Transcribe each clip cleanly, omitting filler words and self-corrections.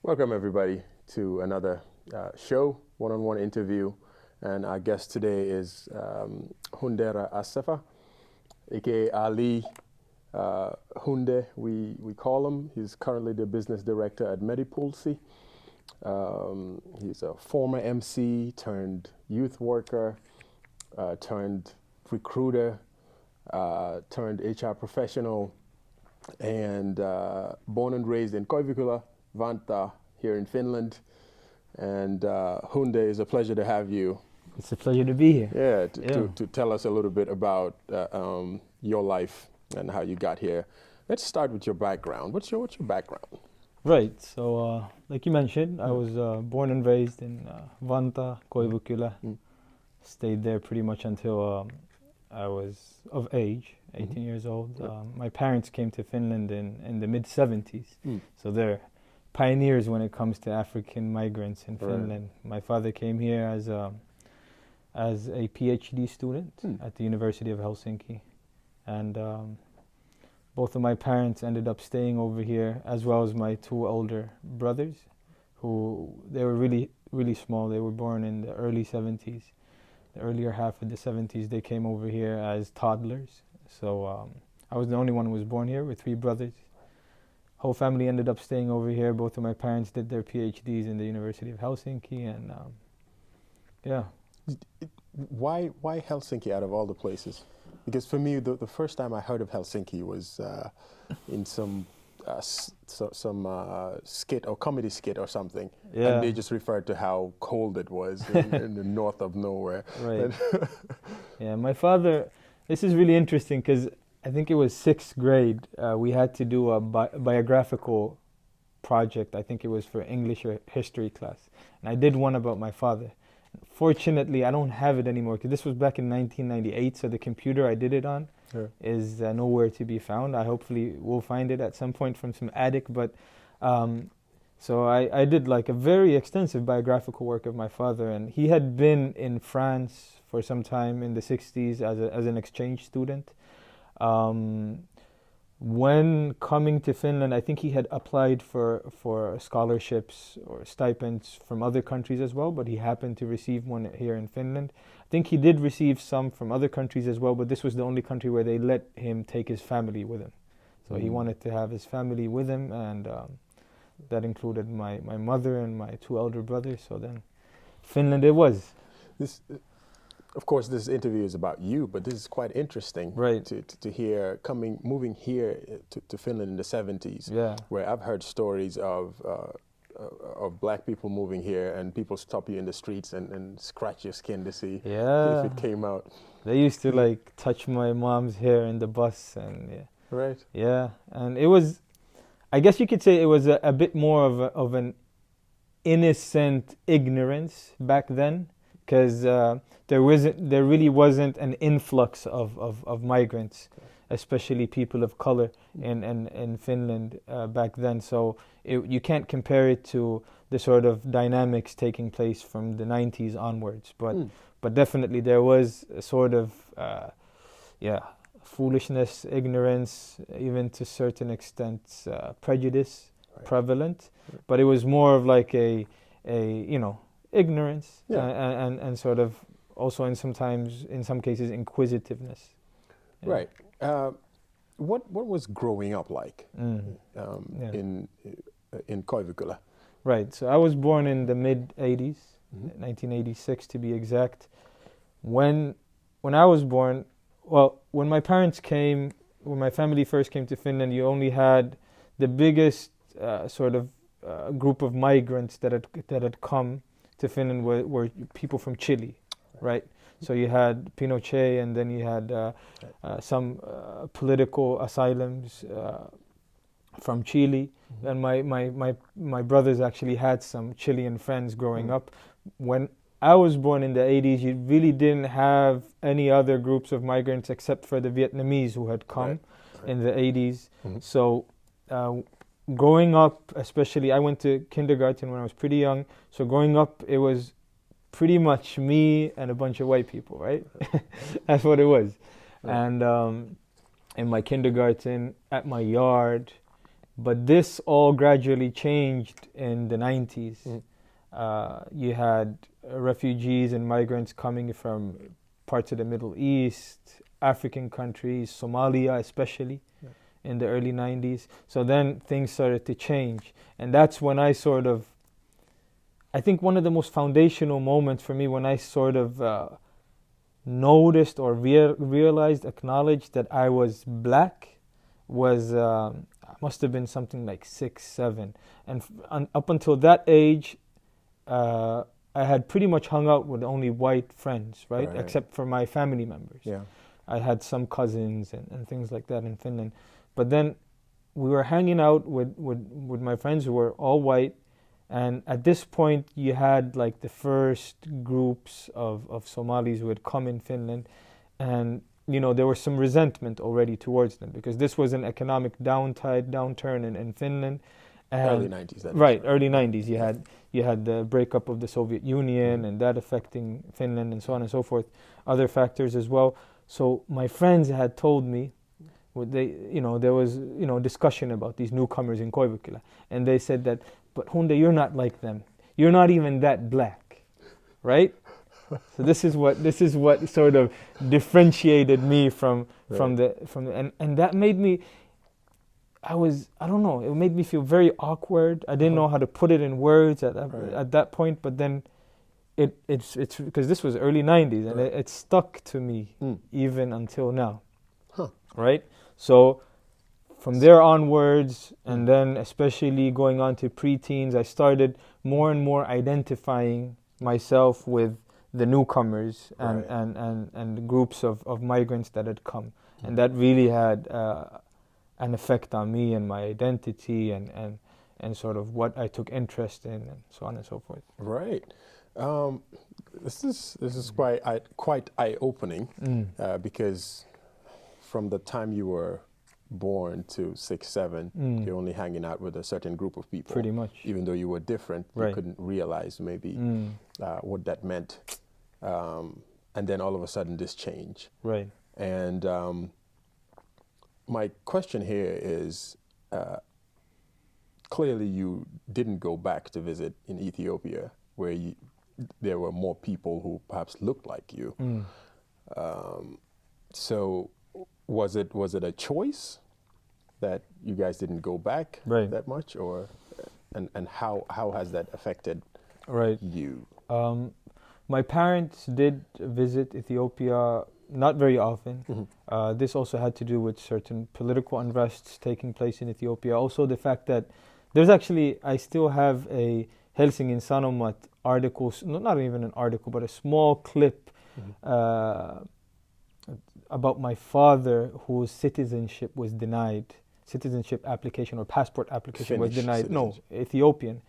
Welcome, everybody, to another show, one-on-one interview. And our guest today is Hunderra aka Ali Hunde, we call him. He's currently the business director at Medipulsi. He's a former MC turned youth worker, turned recruiter, turned HR professional, and born and raised in Koivikula, Vantaa, here in Finland. And Hunde, it's a pleasure to have you. It's a pleasure to be here. Yeah, to tell us a little bit about your life and how you got here. Let's start with your background. What's your background? Right, so like you mentioned, I was born and raised in Vantaa, Koivukila. Stayed there pretty much until I was of age, 18 years old. My parents came to Finland in the mid-70s, so they're pioneers when it comes to African migrants in Finland. My father came here as a PhD student at the University of Helsinki, and both of my parents ended up staying over here, as well as my two older brothers, who they were really small. They were born in the early 70s. The earlier half of the 70s, they came over here as toddlers. So I was the only one who was born here with three brothers. Whole family ended up staying over here. Both of my parents did their PhDs in the University of Helsinki, and yeah. Why Helsinki out of all the places? Because for me, the first time I heard of Helsinki was in some skit or comedy skit or something, and they just referred to how cold it was in the north of nowhere. Right. Yeah, my father. This is really interesting because I think it was 6th grade. We had to do a biographical project. I think it was for English or history class, and I did one about my father. Fortunately, I don't have it anymore because this was back in 1998, so the computer I did it on is nowhere to be found. I hopefully will find it at some point from some attic, but so I did like a very extensive biographical work of my father, and he had been in France for some time in the 60s as an exchange student. When coming to Finland, I think he had applied for scholarships or stipends from other countries as well, but he happened to receive one here in Finland. I think he did receive some from other countries as well, but this was the only country where they let him take his family with him. So he wanted to have his family with him, and that included my mother and my two elder brothers. So then Finland it was. Of course, this interview is about you, but this is quite interesting to hear moving here to Finland in the 70s, where I've heard stories of black people moving here and people stop you in the streets and scratch your skin to see if it came out. They used to like touch my mom's hair in the bus, and and it was, I guess you could say it was a bit more of an innocent ignorance back then. Because there really wasn't an influx of migrants, especially people of color in Finland back then. So you can't compare it to the sort of dynamics taking place from the 90s onwards. But definitely there was a sort of foolishness, ignorance, even to a certain extent prejudice prevalent. But it was more of like a ignorance and sort of also in some cases inquisitiveness. Right. What was growing up like in Koivikula? Right. So I was born in the mid 80s, 1986 to be exact. When I was born, when my family first came to Finland, you only had the biggest sort of group of migrants that had come to Finland were people from Chile, right? So you had Pinochet, and then you had some political asylums from Chile. And my brothers actually had some Chilean friends growing up. When I was born in the 80s, you really didn't have any other groups of migrants except for the Vietnamese who had come in the 80s. So growing up, especially, I went to kindergarten when I was pretty young. So growing up, it was pretty much me and a bunch of white people, right? That's what it was. And in my kindergarten, at my yard, But this all gradually changed in the 90s. You had refugees and migrants coming from parts of the Middle East, African countries, Somalia especially, in the early 90s. So then things started to change. And that's when I think one of the most foundational moments for me, when I sort of noticed or realized, acknowledged that I was black, was must have been something like 6, 7. And up until that age, I had pretty much hung out with only white friends, right? Except for my family members. Yeah. I had some cousins and things like that in Finland. But then we were hanging out with my friends who were all white. And at this point, you had like the first groups of Somalis who had come in Finland. And, you know, there was some resentment already towards them because this was an economic downturn in Finland. And early 90s. Right, early 90s. You had the breakup of the Soviet Union and that affecting Finland and so on and so forth. Other factors as well. So my friends had told me, there was discussion about these newcomers in Koivukila, and they said that, but Hunde, you're not like them. You're not even that black, right? So this is what sort of differentiated me from the and that made me. I don't know. It made me feel very awkward. I didn't know how to put it in words at that point, but then. It's because this was early 90s and it stuck to me even until now, right? So from there onwards, and then especially going on to preteens, I started more and more identifying myself with the newcomers and the groups of migrants that had come, and that really had an effect on me and my identity and sort of what I took interest in and so on and so forth. Right. This is quite eye-opening because from the time you were born to 6, 7, you're only hanging out with a certain group of people. Pretty much. Even though you were different, you couldn't realize maybe what that meant. And then all of a sudden this change. Right. And my question here is, clearly you didn't go back to visit in Ethiopia where there were more people who perhaps looked like you. So was it a choice that you guys didn't go back that much, or and how has that affected you? My parents did visit Ethiopia not very often. This also had to do with certain political unrests taking place in Ethiopia. Also the fact that there's actually, I still have a Helsingin Sanomat article, not even an article, but a small clip about my father whose citizenship was denied. Citizenship application or passport application was denied. No, Ethiopian.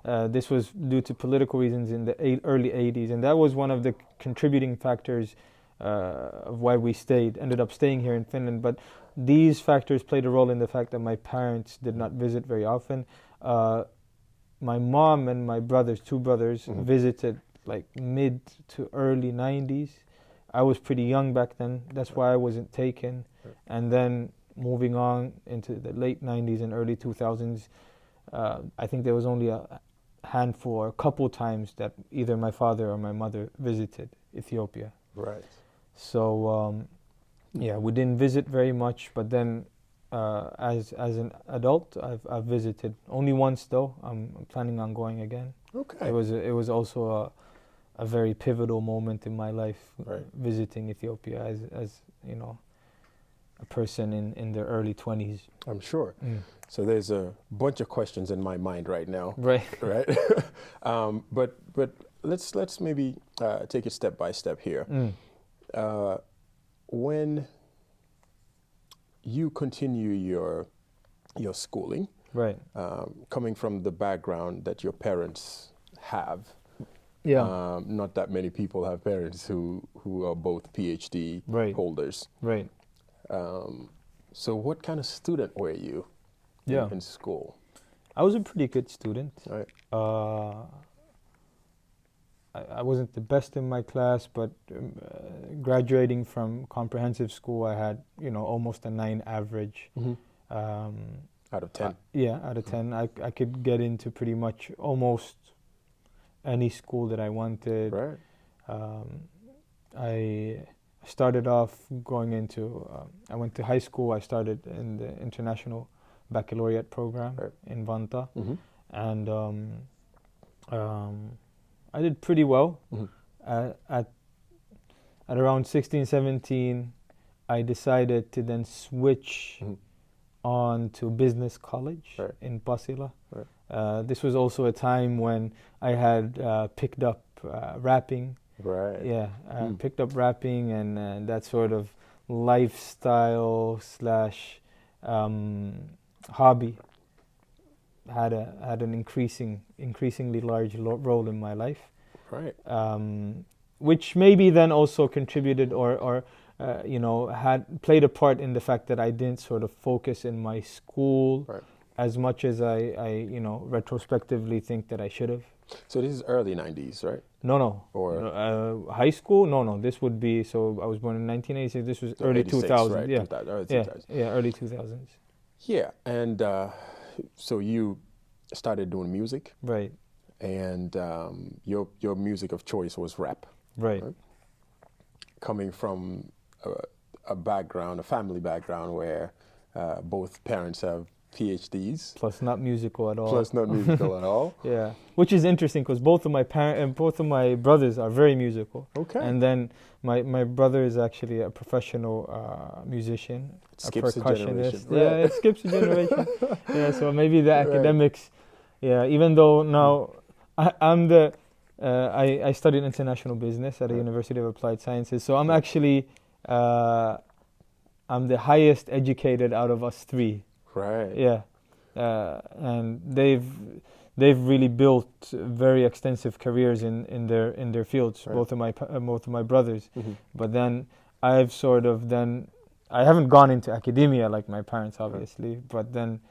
This was due to political reasons in the early 80s, and that was one of the contributing factors of why we ended up staying here in Finland. But these factors played a role in the fact that my parents did not visit very often. My mom and my two brothers, visited like mid to early 90s. I was pretty young back then. That's why I wasn't taken. And then moving on into the late 90s and early 2000s, I think there was only a handful or a couple times that either my father or my mother visited Ethiopia. Right. So, we didn't visit very much, but then as an adult, I've visited only once though. I'm planning on going again. Okay. It was also a very pivotal moment in my life, visiting Ethiopia as you know, a person in their early 20s. I'm sure. So there's a bunch of questions in my mind right now. Right. Right. But let's maybe take it step by step here. When you continue your schooling, coming from the background that your parents have, not that many people have parents who are both PhD holders. Right. So what kind of student were you in school? I was a pretty good student. Right. I wasn't the best in my class, but graduating from comprehensive school, I had almost a 9 average. Out of 10? Yeah, out of 10. I could get into pretty much almost any school that I wanted. Right. I started off going into, I went to high school. I started in the International Baccalaureate program in Vanta. And I did pretty well. At around 16, 17, I decided to then switch on to business college in Pasila. This was also a time when I had picked up rapping. Right. Yeah, picked up rapping, and that sort of lifestyle slash hobby had an increasingly large role in my life. Right. Which maybe then also contributed or had played a part in the fact that I didn't sort of focus in my school as much as I retrospectively think that I should have. So this is early 90s, right? No. Or high school? No. This would be, so I was born in 1986. This was early 2000s. Right? Yeah. Early 2000s. Yeah, early 2000s. Yeah, and so you started doing music. Right. And your music of choice was rap. Right. Coming from a background, a family background where both parents have PhDs. Plus not musical at all. Yeah. Which is interesting because both of my brothers are very musical. Okay. And then my brother is actually a professional musician, a percussionist. Yeah, it skips a generation. Yeah, so maybe the academics. Yeah, even though now I studied international business at the University of Applied Sciences, so I'm actually I'm the highest educated out of us three. Right. Yeah, and they've really built very extensive careers in their fields. Right. Both of my brothers. But then I've I haven't gone into academia like my parents, obviously. Right. But then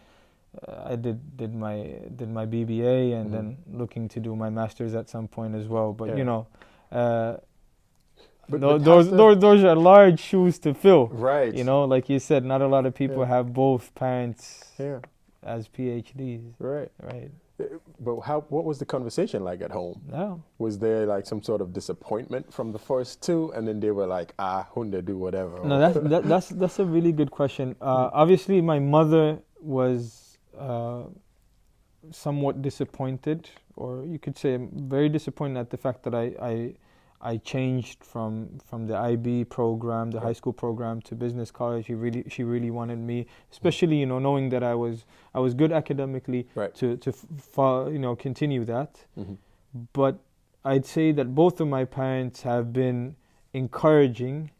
I did my BBA and then looking to do my master's at some point as well. But those are large shoes to fill. Right. Like you said, not a lot of people have both parents as PhDs. Right. Right. But what was the conversation like at home? No. Was there like some sort of disappointment from the first two, and then they were like, Hunde, do whatever? No, that's a really good question. Obviously, my mother was somewhat disappointed, or you could say very disappointed at the fact that I changed from the IB program, the high school program, to business college. She really wanted me, especially knowing that I was good academically, to continue that. But I'd say that both of my parents have been encouraging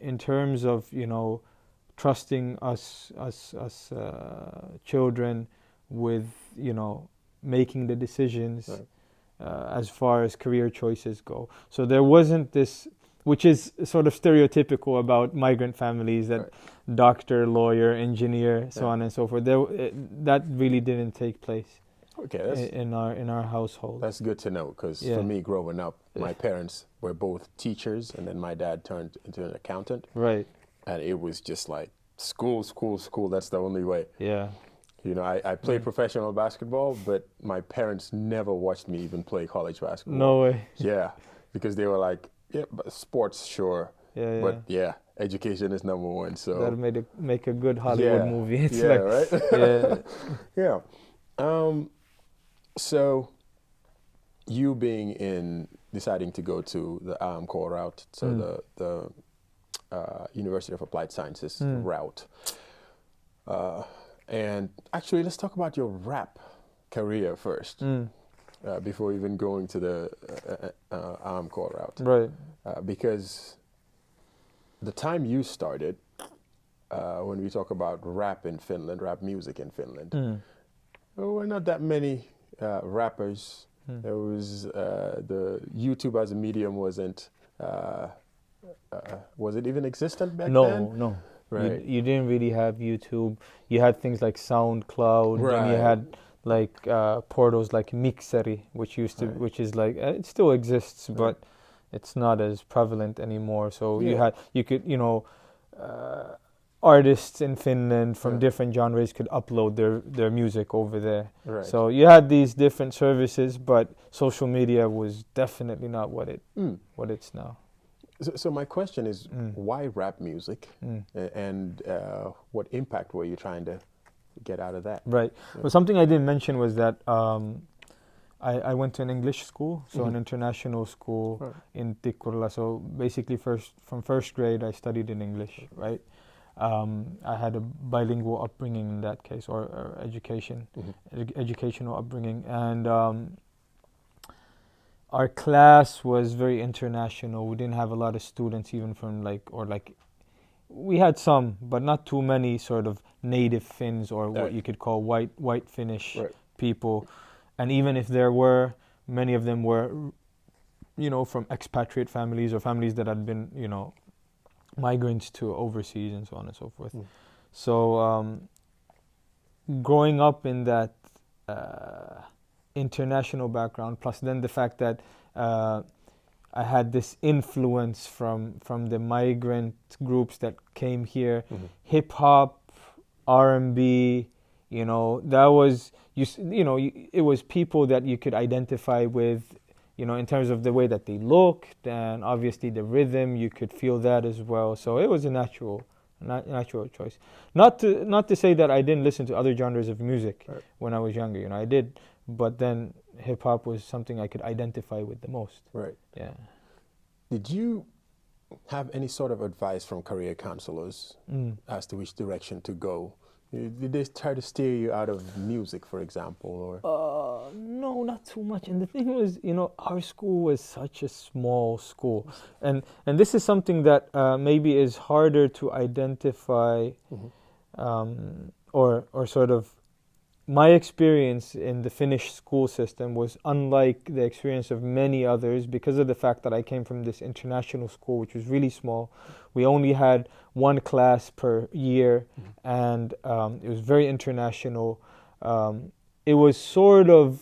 in terms of trusting us children with making the decisions. Right. As far as career choices go. So there wasn't this, which is sort of stereotypical about migrant families, that doctor, lawyer, engineer, so on and so forth. That really didn't take place in our household. That's good to know, because for me growing up, my parents were both teachers, and then my dad turned into an accountant. Right. And it was just like school, that's the only way. Yeah. I played professional basketball, but my parents never watched me even play college basketball. No way. Yeah, because they were like, sports, sure. Yeah. But education is number one. So that'll make a good Hollywood movie. It's right? Yeah. So you deciding to go to the core route, so the University of Applied Sciences route. And actually, let's talk about your rap career first, before even going to the core route. Right. Because the time you started, when we talk about rap in Finland, rap music in Finland, there were not that many rappers. There was the YouTube as a medium wasn't. Was it even existent back then? No. Right. You didn't really have YouTube. You had things like SoundCloud, and you had like portals like Mixeri, which is like it still exists, but it's not as prevalent anymore. So you could artists in Finland from different genres could upload their music over there. Right. So you had these different services, but social media was definitely not what it's now. So my question is, why rap music, and what impact were you trying to get out of that? Right. Yeah. Well, something I didn't mention was that I went to an English school, so an international school in Tikkurila. So basically, from first grade, I studied in English, right? I had a bilingual upbringing in that case, or educational upbringing, and our class was very international. We didn't have a lot of students, even from we had some, but not too many sort of native Finns, or what you could call white Finnish people. And even if there were, many of them were, from expatriate families or families that had been, migrants to overseas and so on and so forth. So growing up in that international background, plus then the fact that I had this influence from the migrant groups that came here, hip hop, R&B, that was it was people that you could identify with, in terms of the way that they looked, and obviously the rhythm, you could feel that as well. So it was a natural choice. Not to say that I didn't listen to other genres of music when I was younger. I did, but then hip hop was something I could identify with the most. Right. Yeah. Did you have any sort of advice from career counselors as to which direction to go? Did they try to steer you out of music, for example, or? No, not too much. And the thing was, our school was such a small school, and this is something that maybe is harder to identify, or sort of. My experience in the Finnish school system was unlike the experience of many others because of the fact that I came from this international school, which was really small. We only had one class per year, and it was very international. It was sort of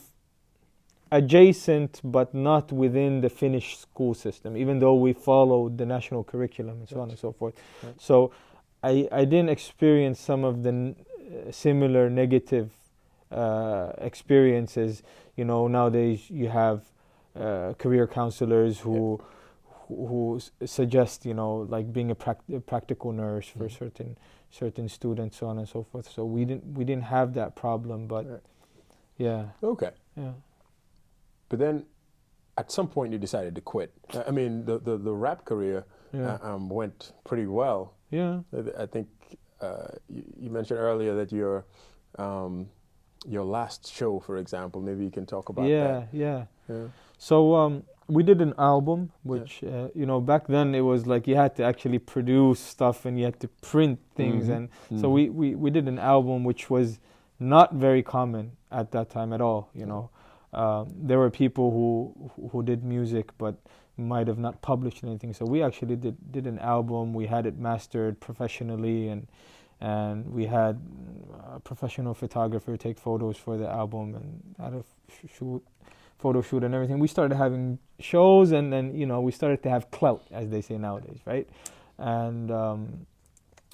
adjacent, but not within the Finnish school system, even though we followed the national curriculum and so on and so forth. So I didn't experience some of the similar negative experiences. Nowadays you have career counselors who suggest like being a practical nurse for certain students, so on and so forth. So we didn't have that problem, but yeah. Okay. Yeah. But then at some point you decided to quit. I mean, the rap career went pretty well. Yeah. I think you mentioned earlier that your last show, for example, maybe you can talk about that. Yeah. So we did an album, which back then it was like you had to actually produce stuff and you had to print things, and so we did an album which was not very common at that time at all. There were people who did music but might have not published anything. So we actually did an album. We had it mastered professionally, and we had a professional photographer take photos for the album and had a photo shoot and everything. We started having shows, and then we started to have clout, as they say nowadays, right? And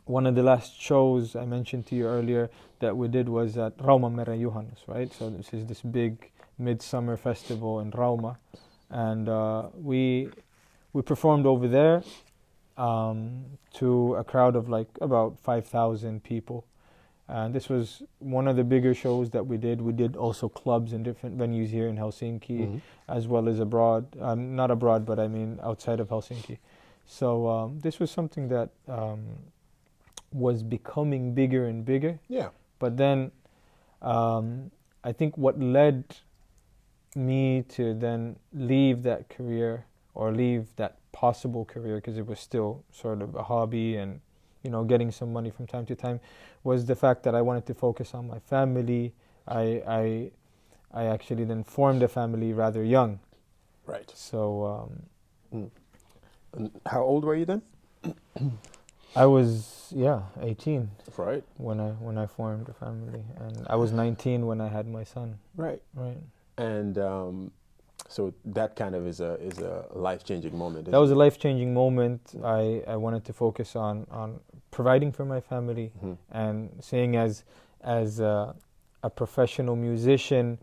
one of the last shows I mentioned to you earlier that we did was at Rauma Mere Juhannus, right? So this is this big midsummer festival in Rauma, and we performed over there to a crowd of like about 5,000 people. And this was one of the bigger shows that we did. We did also clubs in different venues here in Helsinki, as well as abroad. Not abroad, but I mean outside of Helsinki. So this was something that was becoming bigger and bigger. Yeah. But then I think what led me to then leave that career, or leave that possible career, because it was still sort of a hobby and getting some money from time to time, was the fact that I wanted to focus on my family. I actually then formed a family rather young. Right. So And how old were you then? I was 18. Right. When I formed a family, and I was 19 when I had my son. Right. Right. And So that kind of is a life-changing moment. That was a life-changing moment. I wanted to focus on providing for my family, and seeing as a professional musician,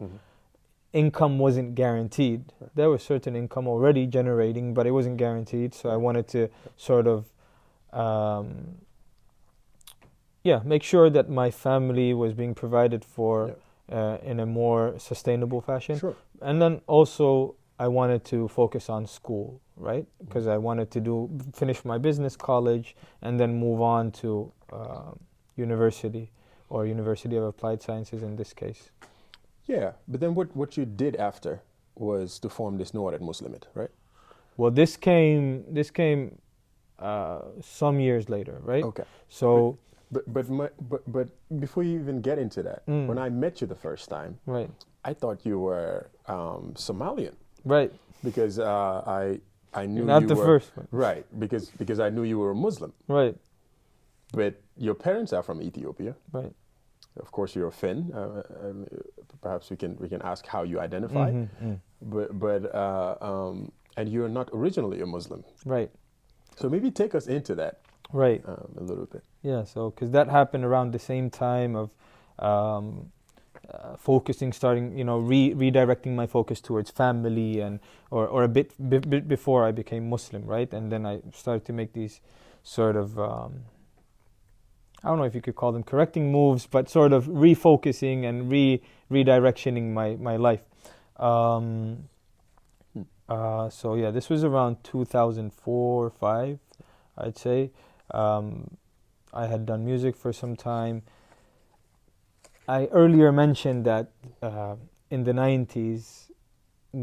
income wasn't guaranteed. There was certain income already generating, but it wasn't guaranteed. So I wanted to sort of, make sure that my family was being provided for in a more sustainable fashion. Sure. And then also I wanted to focus on school, right? Because I wanted to finish my business college and then move on to university, or University of Applied Sciences in this case. Yeah, but then what you did after was to form this Noord Muslimit, right? Well, this came some years later, right? Okay. So, but before you even get into that, when I met you the first time, right, I thought you were Somalian, right? Because I knew You're not you the were, first one, right? Because I knew you were a Muslim, right? But your parents are from Ethiopia, right? Of course, you're a Finn. Perhaps we can ask how you identify, but and you're not originally a Muslim, right? So maybe take us into that, right, a little bit. Yeah. So, because that happened around the same time of focusing, starting, redirecting my focus towards family, and or a bit before I became Muslim, right? And then I started to make these sort of I don't know if you could call them correcting moves, but sort of refocusing and redirectioning my life. So yeah, this was around 2004, 5, I'd say. I had done music for some time. I earlier mentioned that in the 90s,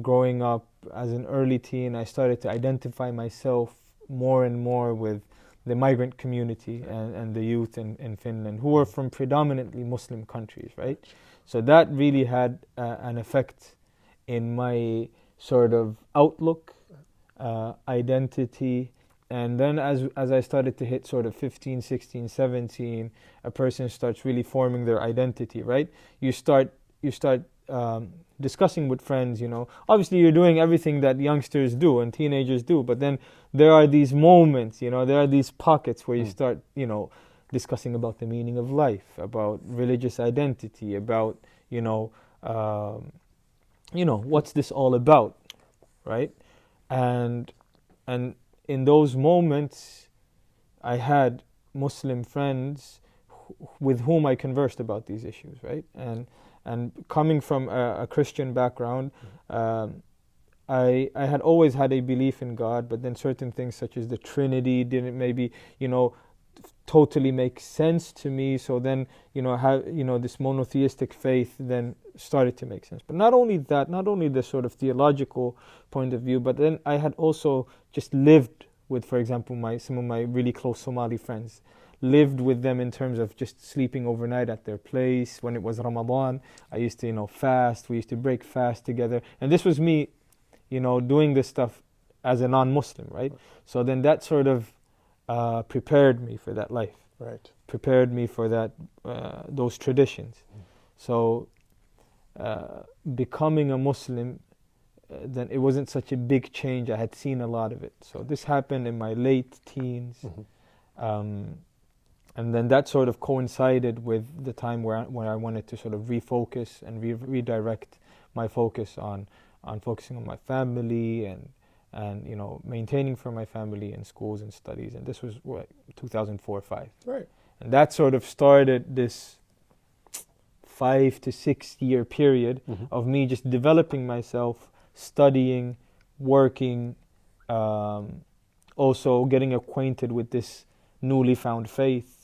growing up as an early teen, I started to identify myself more and more with the migrant community and the youth in Finland, who were from predominantly Muslim countries, right? So that really had an effect in my sort of outlook, identity. And then as I started to hit sort of 15, 16, 17, a person starts really forming their identity, right? You start discussing with friends, Obviously you're doing everything that youngsters do and teenagers do, but then there are these moments, there are these pockets where you start, discussing about the meaning of life, about religious identity, about, what's this all about, right? And in those moments, I had Muslim friends with whom I conversed about these issues, right? And coming from a Christian background, I had always had a belief in God, but then certain things such as the Trinity didn't maybe, totally make sense to me. So then, this monotheistic faith then started to make sense. But not only that, not only the sort of theological point of view, but then I had also just lived with, for example, some of my really close Somali friends. Lived with them in terms of just sleeping overnight at their place. When it was Ramadan, I used to, fast. We used to break fast together. And this was me, doing this stuff as a non-Muslim, right? So then that sort of prepared me for that life. Right. Prepared me for that, those traditions. So becoming a Muslim, then it wasn't such a big change. I had seen a lot of it. So this happened in my late teens. And then that sort of coincided with the time where I wanted to sort of refocus and redirect my focus on focusing on my family and maintaining for my family in schools and studies. And this was 2004-5. Right. And that sort of started this 5 to 6 year period of me just developing myself, studying, working, also getting acquainted with this newly found faith.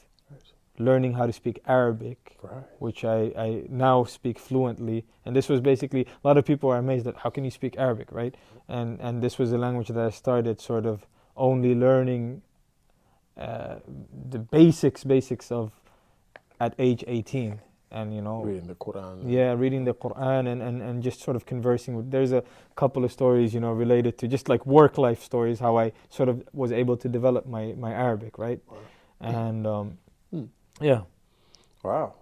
Learning how to speak Arabic, which I now speak fluently. And this was basically, a lot of people are amazed at how can you speak Arabic, right? And this was a language that I started sort of only learning the basics of at age 18. And, reading the Quran. Yeah, reading the Quran and just sort of conversing with, there's a couple of stories, related to just like work life stories, how I sort of was able to develop my Arabic, right? And, yeah. Wow.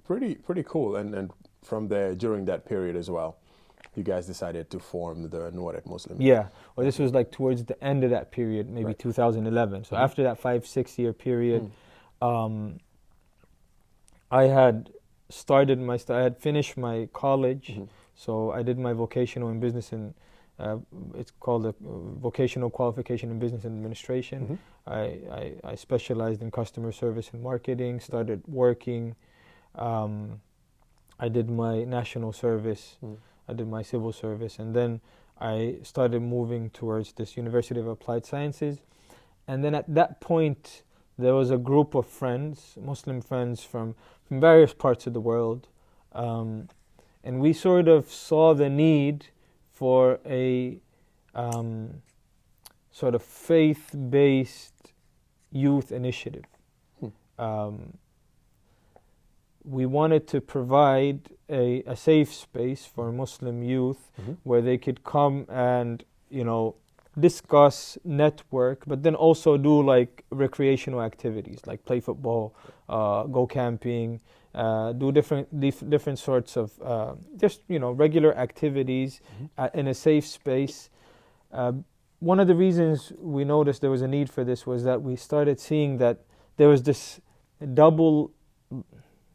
Pretty cool. And from there, during that period as well, you guys decided to form the Hunderra Muslim. Yeah, well, this was like towards the end of that period, maybe Right. 2011. So after that 5-6 year period, I had started I had finished my college, so I did my vocational in business and it's called a vocational qualification in business administration. I specialized in customer service and marketing, started working. I did my national service, I did my civil service, and then I started moving towards this University of Applied Sciences. And then at that point, there was a group of friends, Muslim friends from various parts of the world, and we sort of saw the need for a sort of faith-based youth initiative. We wanted to provide a safe space for Muslim youth where they could come and, you know, discuss, network, but then also do like recreational activities like play football, go camping, do different sorts of just, you know, regular activities in a safe space. One of the reasons we noticed there was a need for this was that we started seeing that there was this double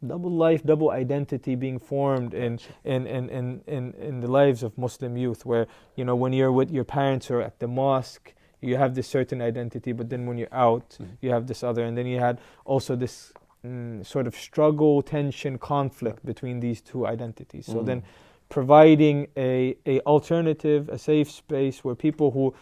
life, double identity being formed in the lives of Muslim youth, where, you know, when you're with your parents or at the mosque, you have this certain identity, but then when you're out, you have this other, and then you had also this sort of struggle, tension, conflict between these two identities. So then providing a alternative, a safe space where people who,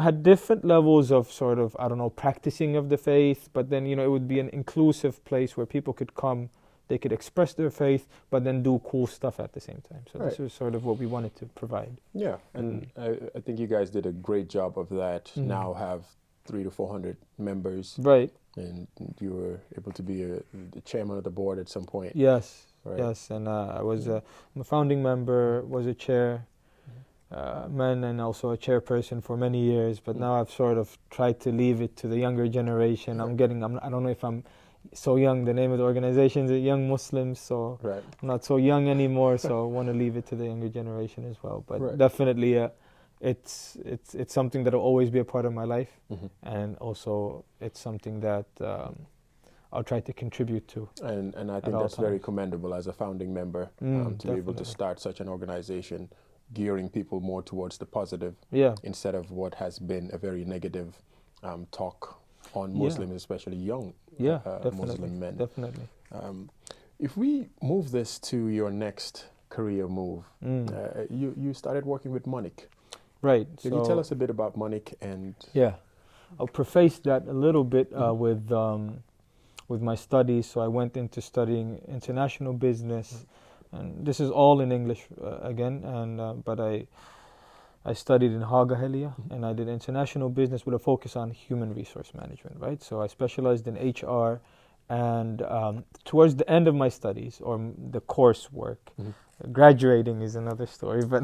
had different levels of sort of, I don't know, practicing of the faith, but then, it would be an inclusive place where people could come, they could express their faith, but then do cool stuff at the same time. So This was sort of what we wanted to provide. Yeah, and I think you guys did a great job of that. Now have 300 to 400 members. Right. And you were able to be the chairman of the board at some point. Yes, right. Yes, and I was I'm a founding member, was a chairman and also a chairperson for many years, but now I've sort of tried to leave it to the younger generation. I don't know if I'm so young. The name of the organization is Young Muslims, so I'm not so young anymore, so I want to leave it to the younger generation as well. But definitely it's something that will always be a part of my life, and also it's something that I'll try to contribute to. And I think that's very commendable as a founding member, to be able to start such an organization, gearing people more towards the positive, instead of what has been a very negative talk on Muslims, especially young Muslim men. Definitely. If we move this to your next career move, you started working with Monik. Right. Can you tell us a bit about Monik? And I'll preface that a little bit with my studies. So I went into studying international business, and this is all in English again. And but I studied in Hunderra Ali, and I did international business with a focus on human resource management. Right. So I specialized in HR, and towards the end of my studies or the coursework. Graduating is another story, but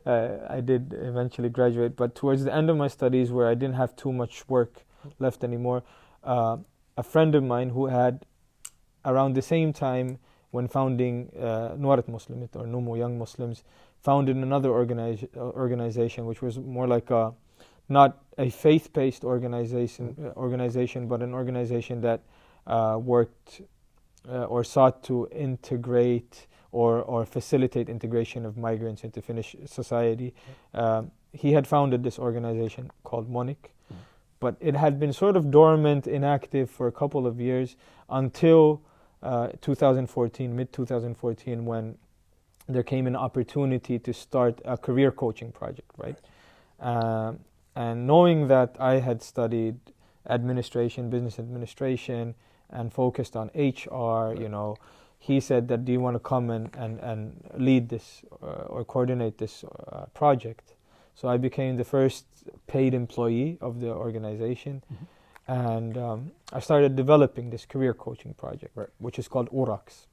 I did eventually graduate. But towards the end of my studies, where I didn't have too much work left anymore, a friend of mine who had, around the same time when founding Hunderra Muslim or Numu Young Muslims, founded another organization which was more like not a faith-based organization, but an organization that worked or sought to integrate or facilitate integration of migrants into Finnish society. He had founded this organization called Monik, but it had been sort of dormant, inactive for a couple of years until 2014, mid-2014, when there came an opportunity to start a career coaching project, right? And knowing that I had studied administration, business administration, and focused on HR, he said that, do you want to come and lead this or coordinate this project? So I became the first paid employee of the organization, and I started developing this career coaching project, which is called URAX.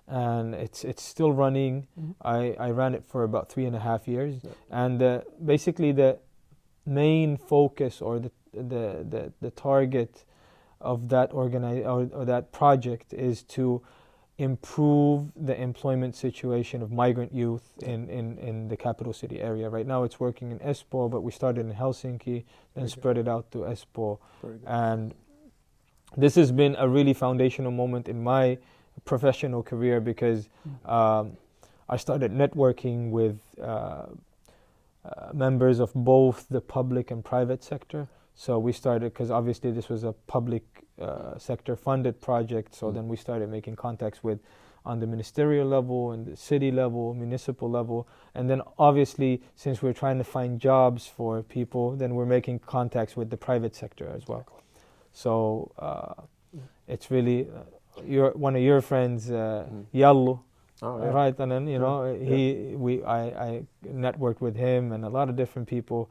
And it's still running. I ran it for about 3.5 years, and basically the main focus or the target of that that project is to improve the employment situation of migrant youth in the capital city area. Right now it's working in Espoo, but we started in Helsinki, then spread it out to Espoo. And this has been a really foundational moment in my professional career because I started networking with members of both the public and private sector. So we started, because obviously this was a public sector funded project, so then we started making contacts with on the ministerial level and the city level, municipal level, and then obviously since we're trying to find jobs for people, then we're making contacts with the private sector as well. So it's really one of your friends, Yallu. Oh, yeah. Right, and then I networked with him and a lot of different people,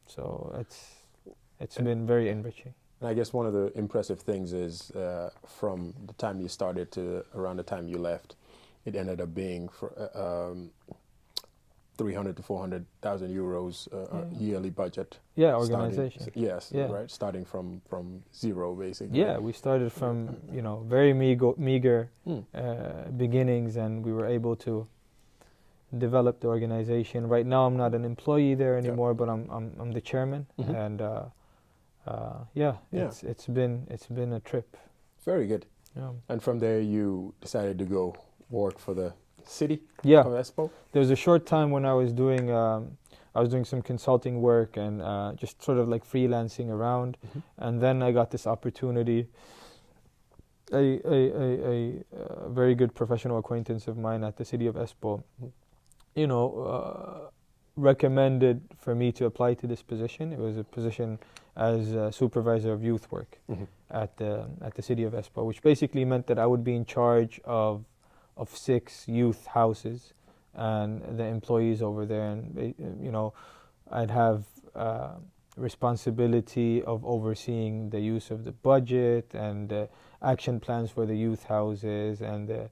so it's been very enriching. And I guess one of the impressive things is from the time you started to around the time you left, it ended up being for 300 to 400,000 euros yearly budget. Yeah, organization. Right, starting from zero basically. Yeah, we started from very meager beginnings, and we were able to develop the organization. Right now, I'm not an employee there anymore, but I'm the chairman, and it's been a trip. Very good. Yeah. And from there, you decided to go work for the city of Espoo? There was a short time when I was doing some consulting work and just sort of like freelancing around, and then I got this opportunity. A very good professional acquaintance of mine at the city of Espoo, recommended for me to apply to this position. It was a position as a supervisor of youth work at the city of Espoo, which basically meant that I would be in charge of 6 youth houses and the employees over there, and I'd have responsibility of overseeing the use of the budget and action plans for the youth houses and the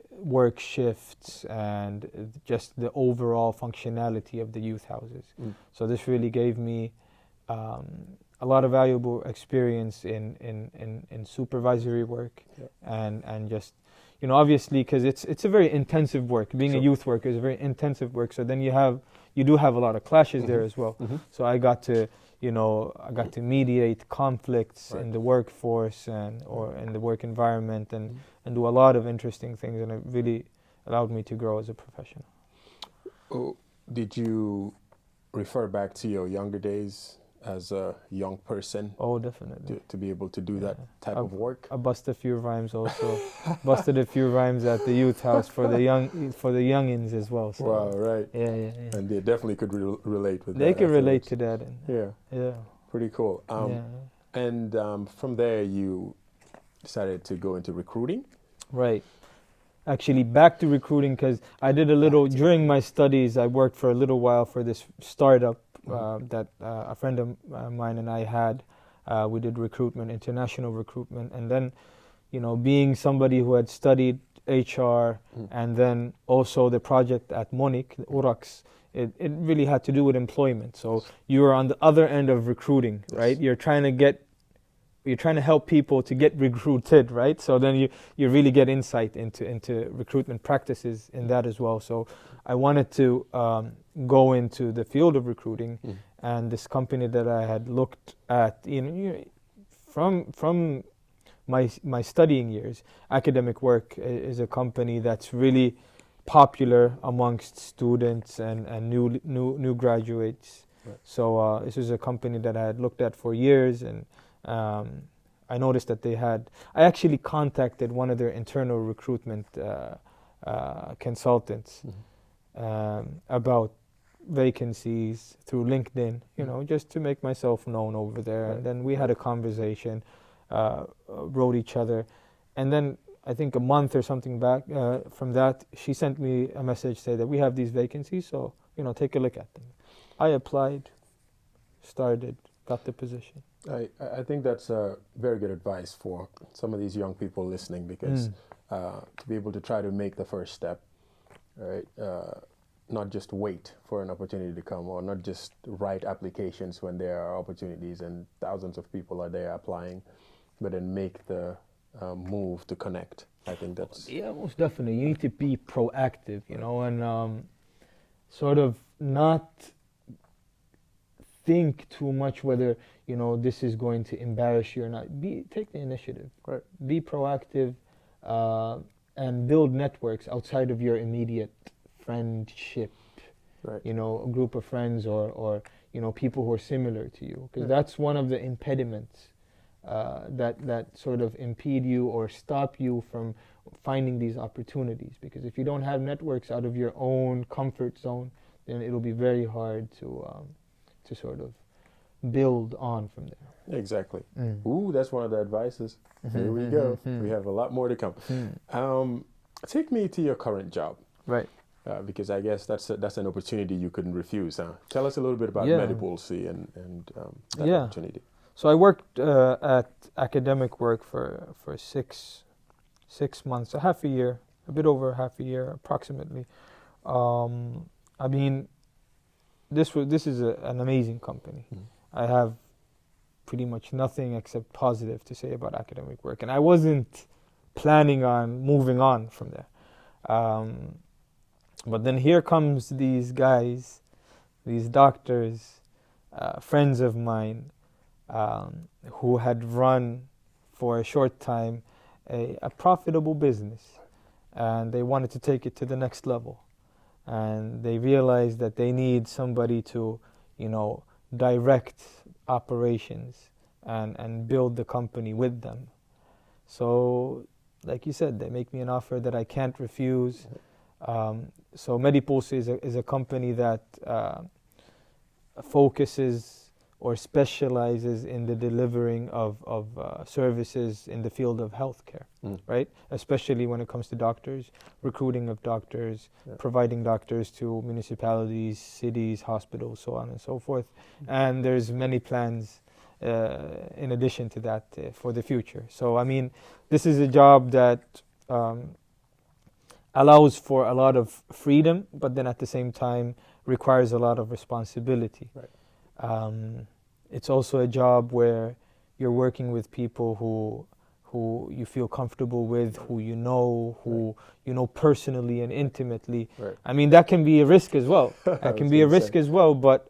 work shifts and just the overall functionality of the youth houses. So this really gave me a lot of valuable experience in supervisory work and just obviously because it's a very intensive work. Being a youth worker is a very intensive work. So then you do have a lot of clashes there as well. So I got to mediate conflicts in the workforce or in the work environment and do a lot of interesting things, and it really allowed me to grow as a professional. Did you refer back to your younger days as a young person? Oh, definitely. To be able to do that type of work? I busted a few rhymes also. Busted a few rhymes at the youth house for the youngins as well. So. Wow, right. Yeah. And they definitely could relate with that. They could relate to that. Yeah. Pretty cool. And from there you decided to go into recruiting? Right. Actually, back to recruiting because I did a little, during my studies, I worked for a little while for this startup that a friend of mine and I had. We did recruitment, international recruitment, and then, being somebody who had studied HR and then also the project at Monic, Urax, it really had to do with employment. So you were on the other end of recruiting, right? You're trying to help people to get recruited, right? So then you really get insight into recruitment practices in that as well. So I wanted to go into the field of recruiting, and this company that I had looked at, from my studying years, Academic Work is a company that's really popular amongst students and new graduates. Right. So this is a company that I had looked at for years, and I noticed that I actually contacted one of their internal recruitment consultants about vacancies through LinkedIn, just to make myself known over there. Right. And then we had a conversation, wrote each other, and then I think a month or something back from that, she sent me a message saying that we have these vacancies, so take a look at them. I applied, started, got the position. I think that's very good advice for some of these young people listening, because to be able to try to make the first step, right? Not just wait for an opportunity to come, or not just write applications when there are opportunities and thousands of people are there applying, but then make the move to connect. I think that's... Yeah, most definitely. You need to be proactive, you know, and sort of not think too much whether, you know, this is going to embarrass you or not. Take the initiative. Right. Be proactive and build networks outside of your immediate friendship. Right. You know, a group of friends or you know, people who are similar to you. Because that's one of the impediments that sort of impede you or stop you from finding these opportunities. Because if you don't have networks out of your own comfort zone, then it'll be very hard to sort of build on from there. Exactly. Ooh, that's one of the advices. Here we go. We have a lot more to come. Take me to your current job. Right. Because I guess that's an opportunity you couldn't refuse. Huh? Tell us a little bit about Medipulse and that opportunity. So I worked at academic work for 6 months, a half a year, a bit over half a year approximately. I mean, this is an amazing company. I have pretty much nothing except positive to say about academic work, and I wasn't planning on moving on from there. But then here comes these guys, these doctors, friends of mine, who had run for a short time a profitable business, and they wanted to take it to the next level. And they realized that they need somebody to, you know, direct operations and build the company with them. So, like you said, they make me an offer that I can't refuse. So Medipulse is a company that focuses or specializes in the delivering of services in the field of healthcare, right? Especially when it comes to doctors, recruiting of doctors, providing doctors to municipalities, cities, hospitals, so on and so forth. And there's many plans in addition to that for the future. So, I mean, this is a job that allows for a lot of freedom, but then at the same time requires a lot of responsibility. Right. It's also a job where you're working with people who you feel comfortable with, who you know personally and intimately. Right. I mean, that can be a risk as well. That can be a risk as well, but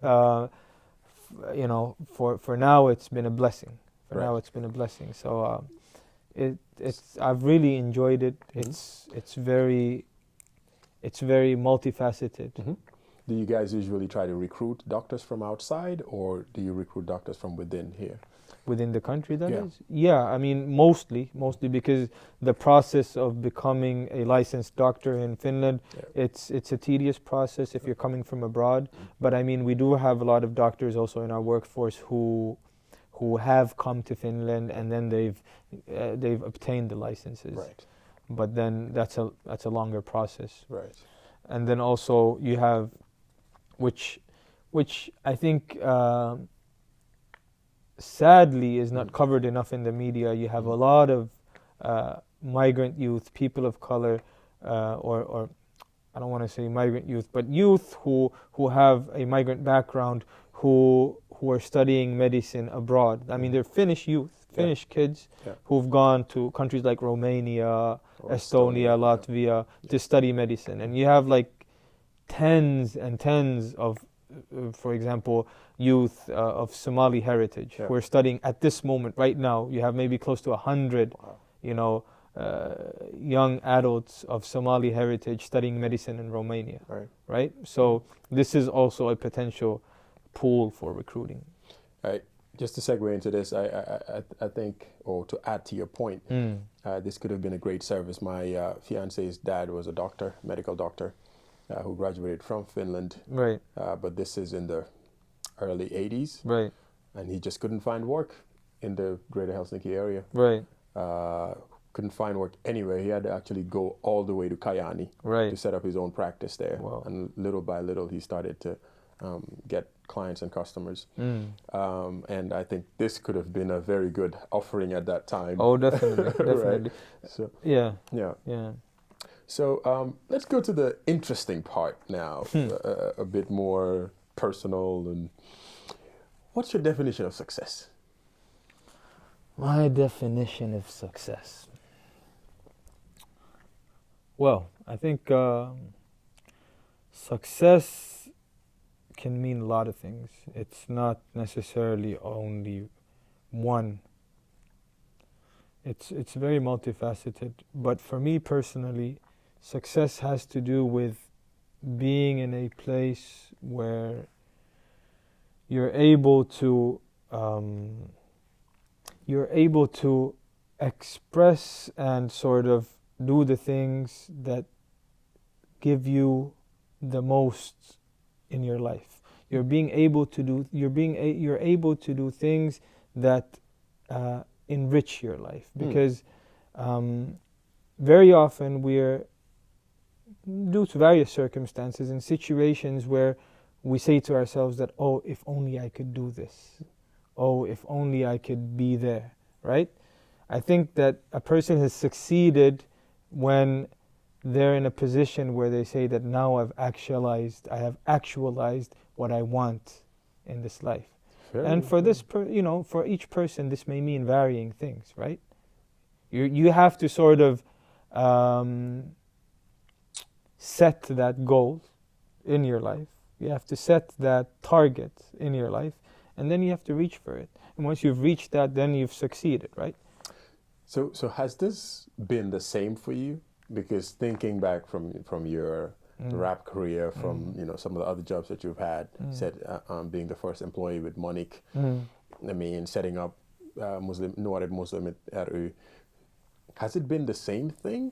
you know, for now it's been a blessing. For now it's been a blessing. So I've really enjoyed it. It's very multifaceted. Do you guys usually try to recruit doctors from outside, or do you recruit doctors from within here? Within the country, that is? Yeah, I mean, mostly because the process of becoming a licensed doctor in Finland, it's a tedious process if you're coming from abroad. But I mean, we do have a lot of doctors also in our workforce who have come to Finland and then they've obtained the licenses. Right. But then that's a longer process. Right. And then also you have, which I think sadly is not covered enough in the media. You have a lot of migrant youth, people of color, or I don't want to say migrant youth, but youth who have a migrant background who are studying medicine abroad. I mean, they're Finnish youth, Finnish kids who've gone to countries like Romania, Estonia, Latvia to study medicine. And you have like tens and tens of, for example, youth of Somali heritage who are studying at this moment right now. You have maybe close to 100, you know, young adults of Somali heritage studying medicine in Romania. Right. So this is also a potential pool for recruiting. Just to segue into this, I think, or to add to your point, this could have been a great service. My fiance's dad was a doctor, medical doctor, who graduated from Finland. Right. But this is in the early 80s. Right. And he just couldn't find work in the greater Helsinki area. Right. Couldn't find work anywhere. He had to actually go all the way to Kajaani to set up his own practice there. Wow. And little by little, he started to get clients and customers. And I think this could have been a very good offering at that time. Oh, definitely. Definitely. Right? So, yeah. So let's go to the interesting part now, a bit more personal. And what's your definition of success? My definition of success. Well, I think success can mean a lot of things. It's not necessarily only one. It's very multifaceted. But for me personally, success has to do with being in a place where you're able to express and sort of do the things that give you the most in your life. You're able to do things that enrich your life, because very often we're, due to various circumstances, in situations where we say to ourselves that, oh, if only I could do this, oh, if only I could be there, right? I think that a person has succeeded when they're in a position where they say that now I have actualized what I want in this life. And for this, for each person, this may mean varying things, right? You have to sort of set that goal in your life. You have to set that target in your life, and then you have to reach for it. And once you've reached that, then you've succeeded, right? So has this been the same for you? Because thinking back from your rap career, from some of the other jobs that you've had, said being the first employee with Monique, I mean, setting up Muslim RU, has it been the same thing,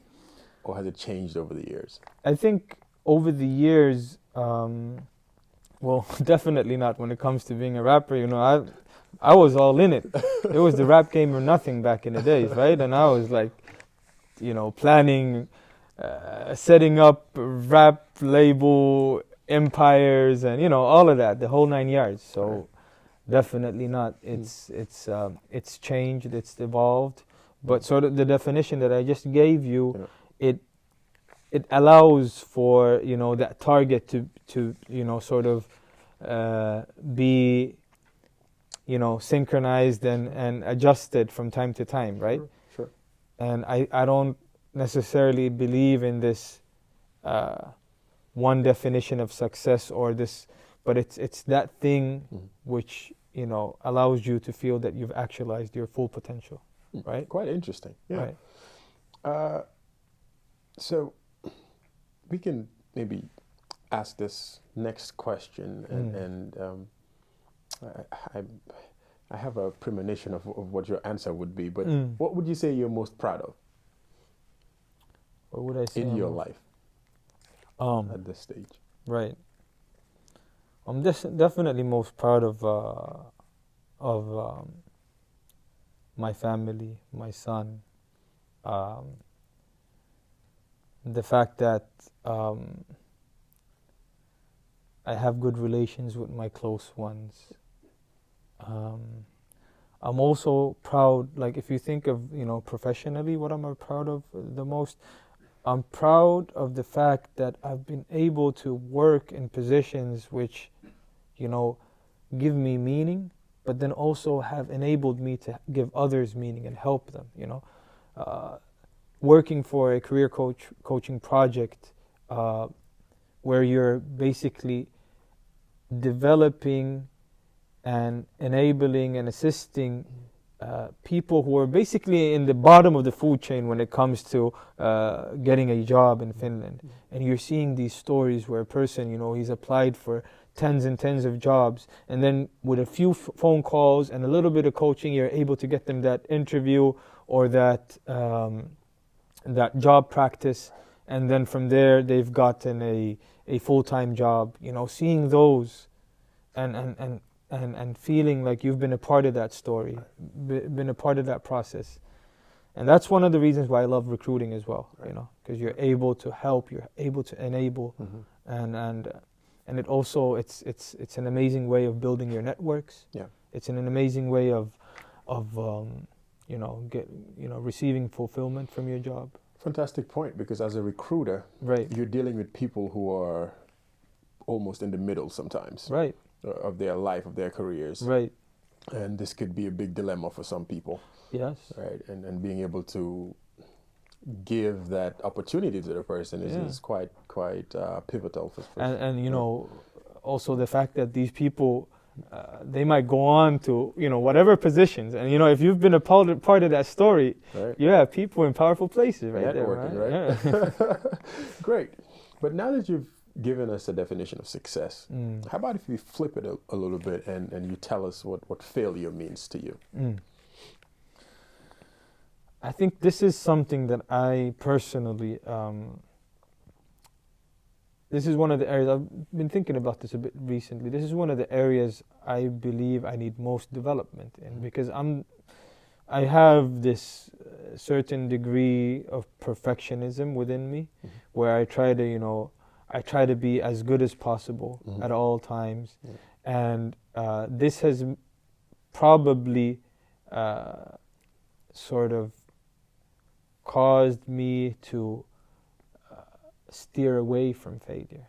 or has it changed over the years? I think over the years, well, definitely not when it comes to being a rapper. I was all in it. It was the rap game or nothing back in the days, right? And I was like, planning, setting up rap label empires, and all of that, the whole 9 yards. So definitely not. It's changed, it's evolved. But sort of the definition that I just gave you, it allows for that target to sort of be synchronized and adjusted from time to time, right? Sure. And I don't necessarily believe in this one definition of success or this, but it's that thing which allows you to feel that you've actualized your full potential, right? Quite interesting. Yeah. Right. So we can maybe ask this next question, and I have a premonition of what your answer would be, but what would you say you're most proud of? What would I say in your life at this stage? Right. I'm definitely most proud of my family, my son. The fact that I have good relations with my close ones. I'm also proud, like if you think of, professionally, what am I proud of the most? I'm proud of the fact that I've been able to work in positions which, give me meaning, but then also have enabled me to give others meaning and help them, Working for a career coaching project where you're basically developing and enabling and assisting people who are basically in the bottom of the food chain when it comes to getting a job in Finland. And you're seeing these stories where a person, he's applied for tens and tens of jobs, and then with a few phone calls and a little bit of coaching, you're able to get them that interview or that job practice, and then from there they've gotten a full-time job. Seeing those and feeling like you've been a part of that story, been a part of that process. And that's one of the reasons why I love recruiting as well, because you're able to help, you're able to enable, and it also it's an amazing way of building your networks. Yeah. It's an amazing way of receiving fulfillment from your job. Fantastic point, because as a recruiter, right, you're dealing with people who are almost in the middle sometimes. Right. Of their life, of their careers. Right. And this could be a big dilemma for some people. Yes. Right. And being able to give that opportunity to the person is quite pivotal. And you know, also the fact that these people, they might go on to, you know, whatever positions. And, you know, if you've been a part of that story, you have people in powerful places right Networking, there. Right? Yeah. Great. But now that you've given us a definition of success, how about if we flip it a little bit and you tell us what failure means to you? I think this is something that I personally, this is one of the areas, I've been thinking about this a bit recently. This is one of the areas I believe I need most development in, because I have this certain degree of perfectionism within me, where I try to, you know, I try to be as good as possible at all times. And this has probably sort of caused me to steer away from failure.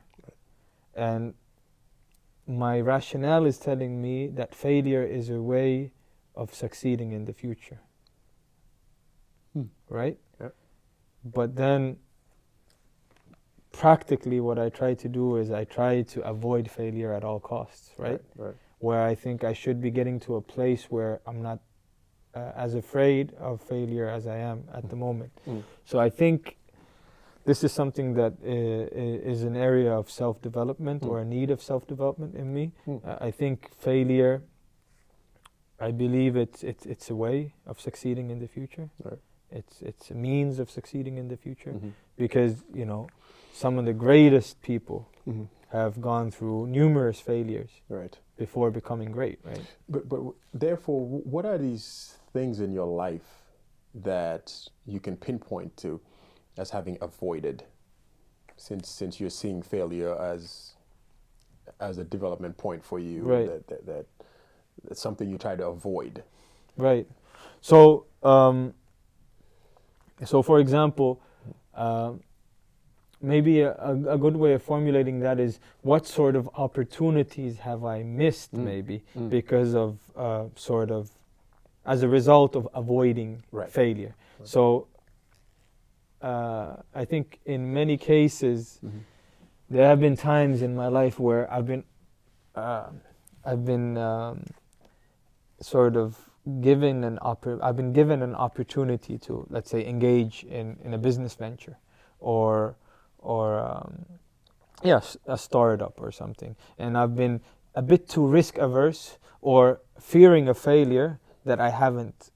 And my rationale is telling me that failure is a way of succeeding in the future. Right? Yeah. But then practically what I try to do is I try to avoid failure at all costs, right? Where I think I should be getting to a place where I'm not as afraid of failure as I am at the moment. So I think this is something that is an area of self-development or a need of self-development in me. I think failure, I believe it's a way of succeeding in the future. It's a means of succeeding in the future, because, you know, some of the greatest people have gone through numerous failures before becoming great, right? But therefore, what are these things in your life that you can pinpoint to as having avoided, since you're seeing failure as a development point for you, that's something you try to avoid? Right. So, for example, maybe a good way of formulating that is, what sort of opportunities have I missed maybe because of sort of as a result of avoiding failure. So I think in many cases there have been times in my life where I've been sort of given an opportunity to, let's say, engage in a business venture or a startup or something, and I've been a bit too risk averse or fearing a failure that I haven't,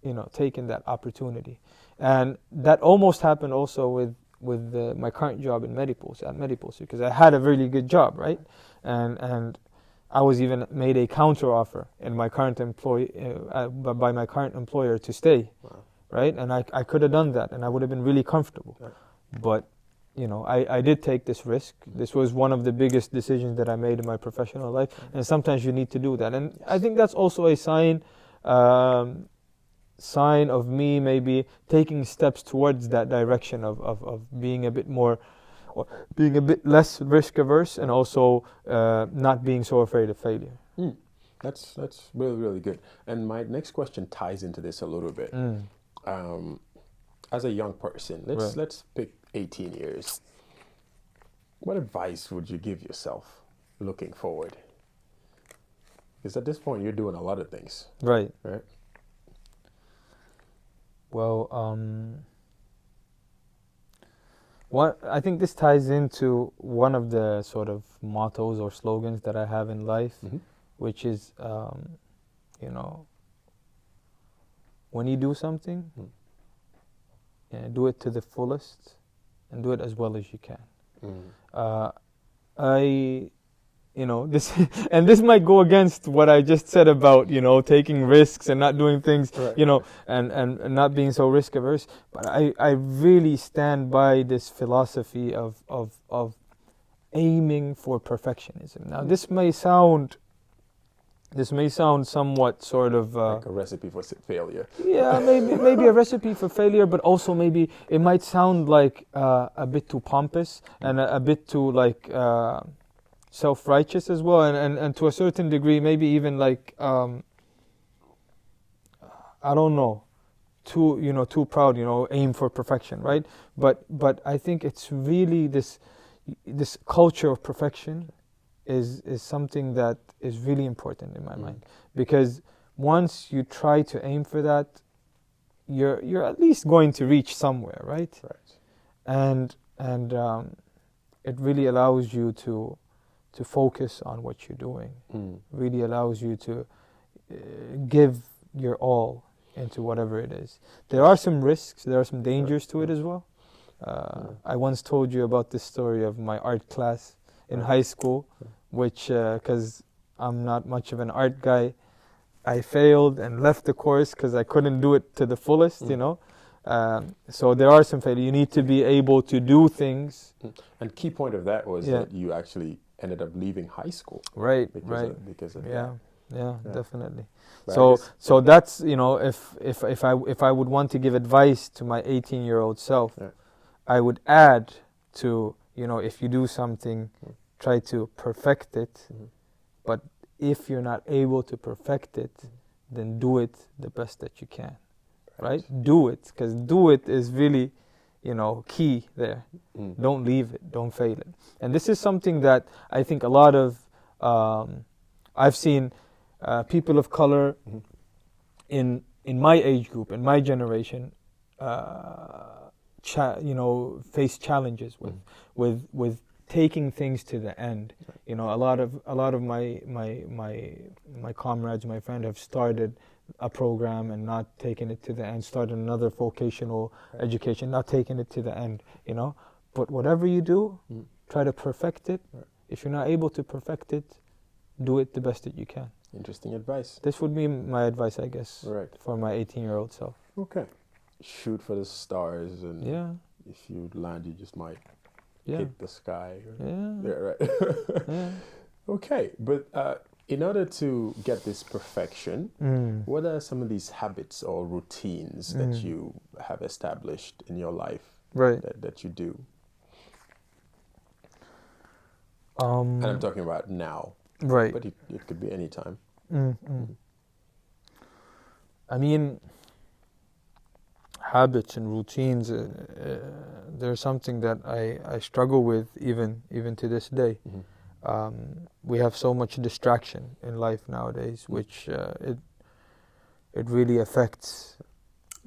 you know, taken that opportunity. And that almost happened also with my current job at Medipulse, because I had a really good job, right? And I was even made a counter offer in my current by my current employer to stay, right? And I could have done that, and I would have been really comfortable. But, you know, I did take this risk. This was one of the biggest decisions that I made in my professional life, and sometimes you need to do that. And I think that's also a sign of me maybe taking steps towards that direction of being a bit more, or being a bit less risk averse, and also not being so afraid of failure. That's really, really good. And my next question ties into this a little bit. As a young person, let's pick 18 years. What advice would you give yourself looking forward? Because at this point, you're doing a lot of things. Right. Right. Well, what I think this ties into one of the sort of mottos or slogans that I have in life, which is, you know, when you do something, do it to the fullest and do it as well as you can. You know, this and this might go against what I just said about, you know, taking risks and not doing things, you know, and not being so risk averse. But I really stand by this philosophy of aiming for perfectionism. Now, this may sound somewhat sort of like a recipe for failure. Yeah, maybe a recipe for failure, but also maybe it might sound like a bit too pompous and a bit too like self-righteous as well, and to a certain degree, maybe even like I don't know, too proud, aim for perfection, right? But I think it's really this culture of perfection is something that is really important in my mind, because once you try to aim for that, you're at least going to reach somewhere, right? And it really allows you to focus on what you're doing. Really allows you to give your all into whatever it is. There are some risks, there are some dangers to it as well. I once told you about this story of my art class in high school, which, because I'm not much of an art guy, I failed and left the course because I couldn't do it to the fullest, so there are some failures. You need to be able to do things. And key point of that was that you actually ended up leaving high school. Right, because of that. Yeah, definitely. But so that's, if I would want to give advice to my 18-year-old self, I would add to, if you do something, try to perfect it. But if you're not able to perfect it, then do it the best that you can, right? Do it, because do it is really, key there. Don't leave it, don't fail it. And this is something that I think a lot of, I've seen people of color in my age group, in my generation, face challenges with taking things to the end. A lot of my comrades, my friends have started a program and not taken it to the end, started another vocational education, not taking it to the end, But whatever you do, try to perfect it. If you're not able to perfect it, do it the best that you can. Interesting advice. This would be my advice, I guess, for my 18-year-old self. Okay. Shoot for the stars, and if you land, you just might hit the sky. Okay, but in order to get this perfection, what are some of these habits or routines that you have established in your life that you do? And I'm talking about now. Right. But it could be any time. I mean, habits and routines, they're something that I struggle with even to this day. We have so much distraction in life nowadays, which it really affects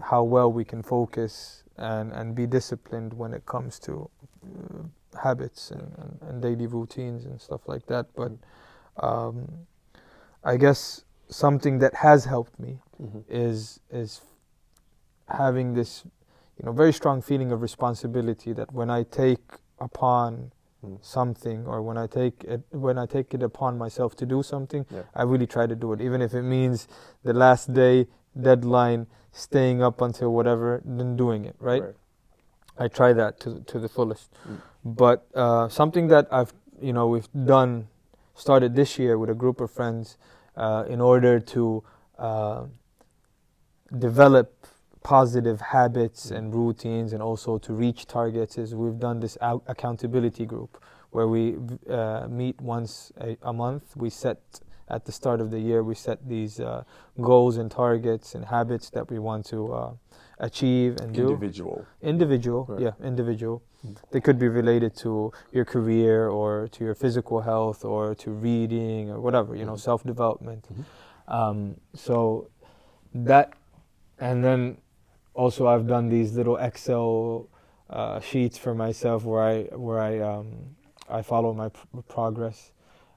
how well we can focus and be disciplined when it comes to habits and daily routines and stuff like that. But I guess something that has helped me is having this, very strong feeling of responsibility, that when I take upon something, or when I take it upon myself to do something, I really try to do it, even if it means the last day deadline, staying up until whatever, then doing it, right? I try that to the fullest. But something that we've started this year with a group of friends, in order to develop positive habits and routines, and also to reach targets, is we've done this accountability group where we meet once a month. We set, at the start of the year, we set these goals and targets and habits that we want to achieve and do. Individual. They could be related to your career, or to your physical health, or to reading, or whatever, self-development. So that, and then also I've done these little Excel sheets for myself where I follow my progress.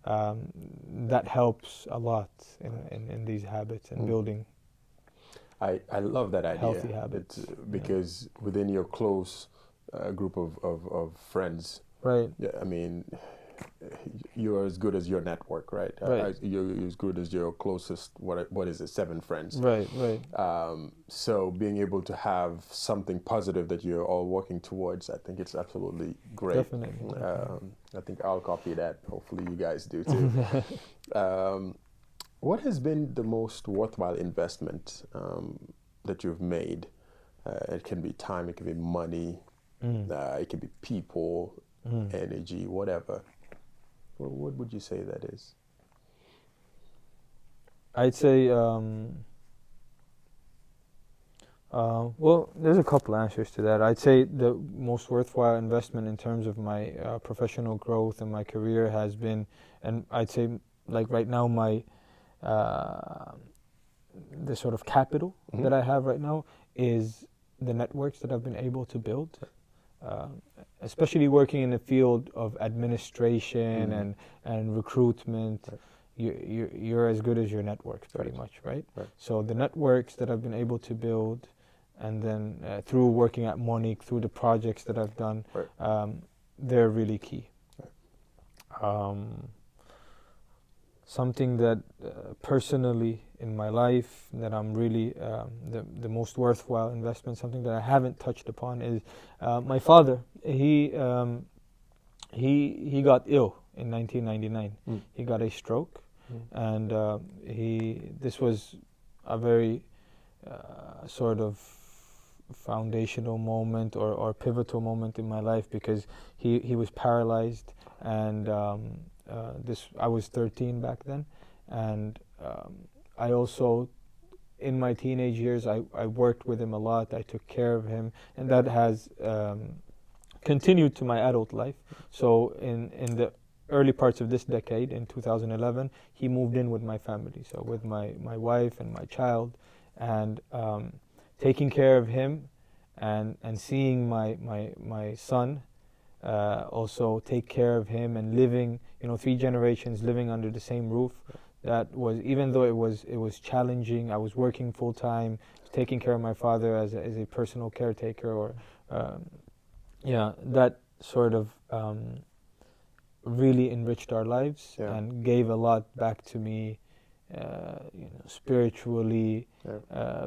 That helps a lot in these habits and building. I love that idea. Healthy habits. Because within your close group of friends, right? Yeah, I mean, you're as good as your network, right? You're as good as your closest. What is it? 7 friends. Right. So being able to have something positive that you're all working towards, I think it's absolutely great. Definitely. I think I'll copy that. Hopefully, you guys do too. What has been the most worthwhile investment that you've made? It can be time, it can be money, it can be people, energy, whatever. What would you say that is? I'd say, well, there's a couple answers to that. I'd say the most worthwhile investment in terms of my professional growth and my career has been, and I'd say, like right now, my the sort of capital that I have right now is the networks that I've been able to build. Especially working in the field of administration and recruitment, you're as good as your networks, pretty much, right? So the networks that I've been able to build, and then through working at Monique, through the projects that I've done, they're really key. Something that personally in my life that I'm really the most worthwhile investment, something that I haven't touched upon, is my father. He got ill in 1999. He got a stroke, and this was a very sort of foundational moment or pivotal moment in my life, because he was paralyzed, and I was 13 back then, and I also, in my teenage years, I worked with him a lot. I took care of him, and that has continued to my adult life. So in the early parts of this decade, in 2011, he moved in with my family, so with my wife and my child, and taking care of him and seeing my son also take care of him, and living, 3 generations living under the same roof. That was, even though it was challenging, I was working full time, taking care of my father as a personal caretaker, or that sort of really enriched our lives and gave a lot back to me, spiritually,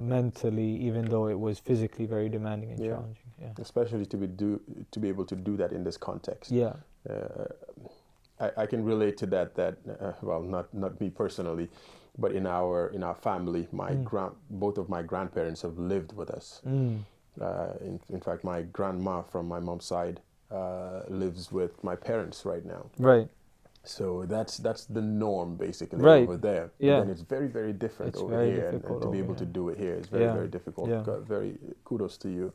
mentally, even though it was physically very demanding and challenging. Yeah. Especially to be able to do that in this context. Yeah. I can relate to that. Well, not me personally, but in our family, both of my grandparents have lived with us. In fact, my grandma from my mom's side lives with my parents right now. Right. So that's the norm basically over there. Yeah. And then it's very, very different over here, and to be able to do it here is very, very difficult. Yeah. Very kudos to you.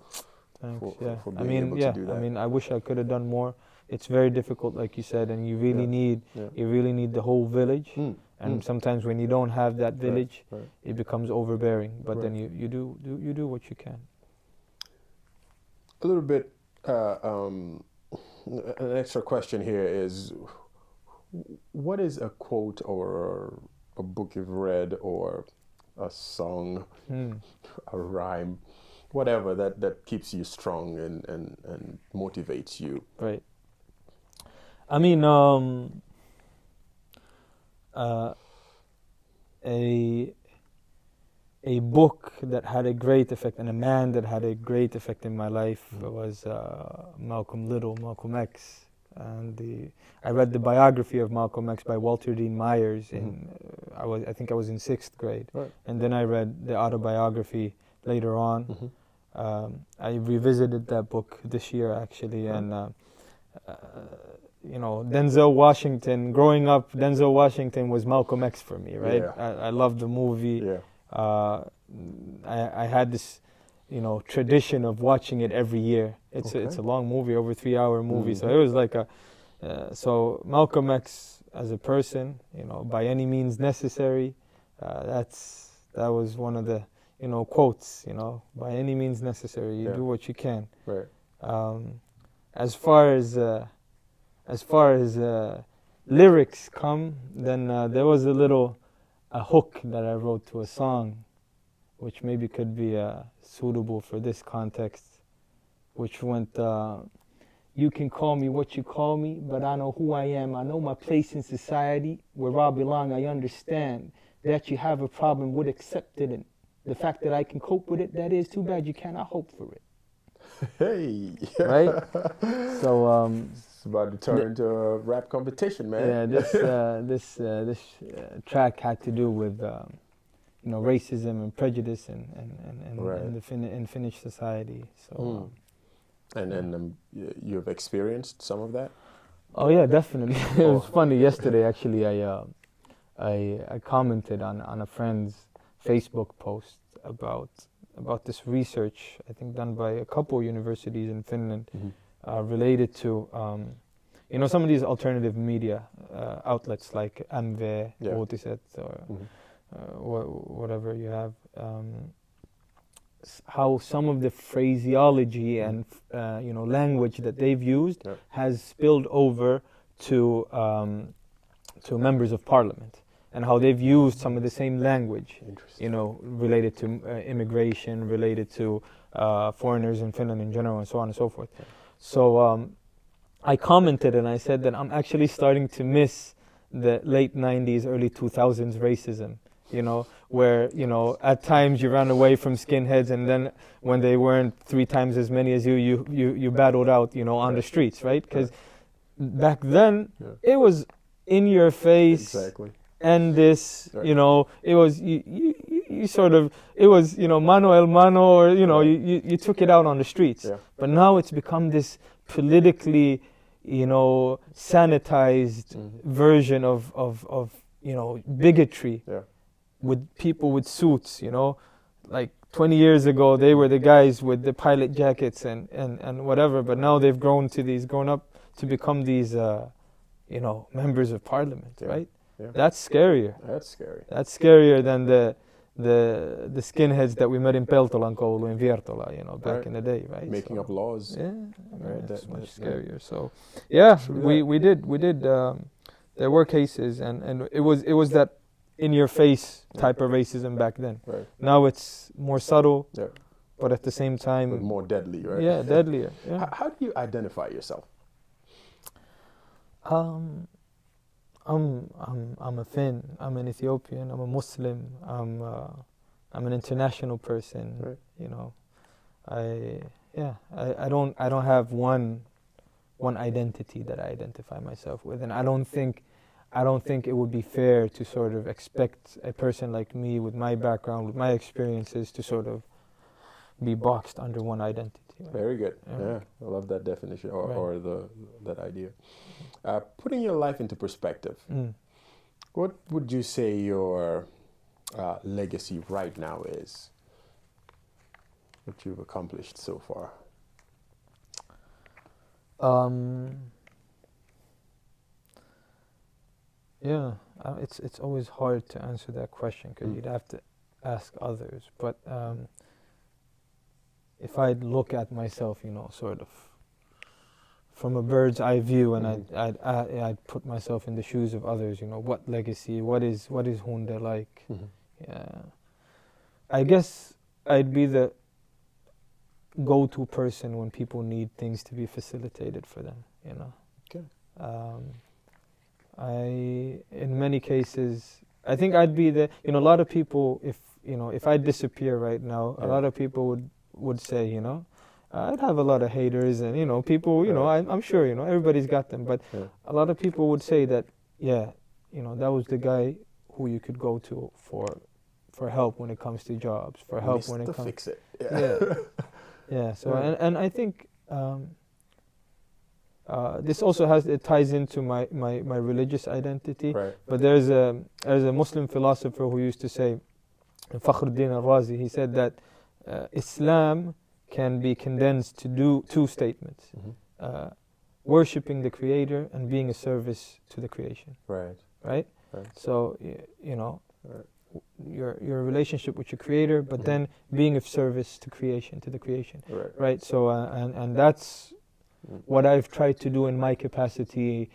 Thanks. For being able to do that. I mean, I wish I could have done more. It's very difficult, like you said, and you really need the whole village. And sometimes when you don't have that village, it becomes overbearing. But then you do what you can. A little bit. An extra question here is, what is a quote or a book you've read, or a song, a rhyme, whatever that keeps you strong and motivates you? Right. I mean, a book that had a great effect, and a man that had a great effect in my life was Malcolm X. And I read the biography of Malcolm X by Walter Dean Myers I think I was in 6th grade. And then I read the autobiography later on. I revisited that book this year, actually, and Denzel Washington. Growing up, Denzel Washington was Malcolm X for me, right? I loved the movie. I had this, tradition of watching it every year. It's a long movie, over 3-hour movie. So it was like so Malcolm X as a person, by any means necessary. That was one of the quotes. By any means necessary, you do what you can. Right. As far as lyrics come, then there was a hook that I wrote to a song, which maybe could be suitable for this context, which went, you can call me what you call me, but I know who I am. I know my place in society. Where I belong, I understand that you have a problem with accepting it. The fact that I can cope with it, that is too bad. You cannot hope for it. Hey. Right? So it's about to turn into a rap competition, man. Yeah, this track had to do with racism and prejudice in Finnish society. So and you've experienced some of that? Oh yeah, definitely. It was funny. Yesterday, actually, I commented on a friend's Facebook post about this research, I think done by a couple universities in Finland, related to some of these alternative media outlets like MV, Uutiset, or whatever you have. How some of the phraseology and language that they've used has spilled over to members of parliament, and how they've used some of the same language, related to immigration, related to foreigners in Finland in general, and so on and so forth. So I commented and I said that I'm actually starting to miss the late 90s, early 2000s racism. Where, at times you ran away from skinheads, and then when they weren't 3 times as many as you battled out, on the streets, right? Because back then, it was in your face, and this, it was, you sort of, it was, mano el mano, or, you took it out on the streets. But now it's become this politically, sanitized version of bigotry. With people with suits, like 20 years ago, they were the guys with the pilot jackets and whatever, but now they've grown up to become these, members of parliament, right? That's scarier. That's scarier than the skinheads that we met in Peltolankoulu in Viertola, back in the day, right? Making up laws. Yeah, that's much scarier. So, yeah, we did. There were cases, and it was that in-your-face type of racism back then. Now it's more subtle, but at the same time, but more deadly, right? Yeah, deadlier. Yeah. How do you identify yourself? I'm a Finn. I'm an Ethiopian. I'm a Muslim. I'm an international person. I don't have one identity that I identify myself with, and I don't think it would be fair to sort of expect a person like me with my background, with my experiences, to sort of be boxed under one identity. Very good. Yeah, I love that definition or that idea. Putting your life into perspective, what would you say your legacy right now is? What you've accomplished so far? Yeah, it's always hard to answer that question, because you'd have to ask others. But if I'd look at myself, sort of from a bird's eye view, and I'd put myself in the shoes of others, what legacy, what is Hunde like? Yeah, I guess I'd be the go-to person when people need things to be facilitated for them. Okay. In many cases, I think I'd be a lot of people, if I disappear right now, a lot of people would say, I'd have a lot of haters, and, people, I'm sure, everybody's got them, but a lot of people would say that, that was the guy who you could go to for help when it comes to jobs, for help when it comes to fix it. Yeah. So, and I think, this also ties into my religious identity. But there's a Muslim philosopher who used to say, Fakhruddin al-Razi, he said that Islam can be condensed to two statements: worshipping the Creator and being a service to the creation. Right. So your relationship with your Creator, but then being of service to creation, to the creation. Right. So and that's what I've tried to do in my capacity,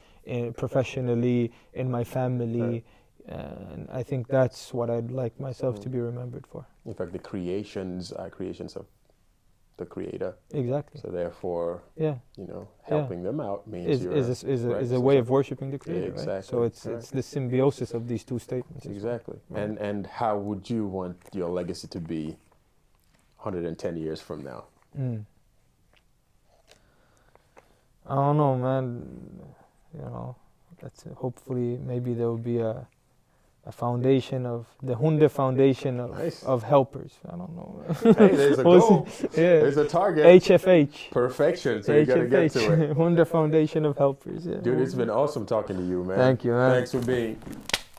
professionally, in my family, and I think that's what I'd like myself to be remembered for. In fact, the creations are creations of the Creator. Exactly. So therefore, helping them out means is a way of worshiping the Creator. Exactly. Right? So it's the symbiosis of these two statements. Exactly. And how would you want your legacy to be 110 years from now? I don't know, man. That's hopefully maybe there will be a a foundation of the Hunderra Foundation of helpers. I don't know. Hey, there's a goal. There's a target. HFH. Perfection. So HFH. You got to get to it. Hunderra Foundation of Helpers. Yeah. Dude, it's been awesome talking to you, man. Thank you, man. Thanks for being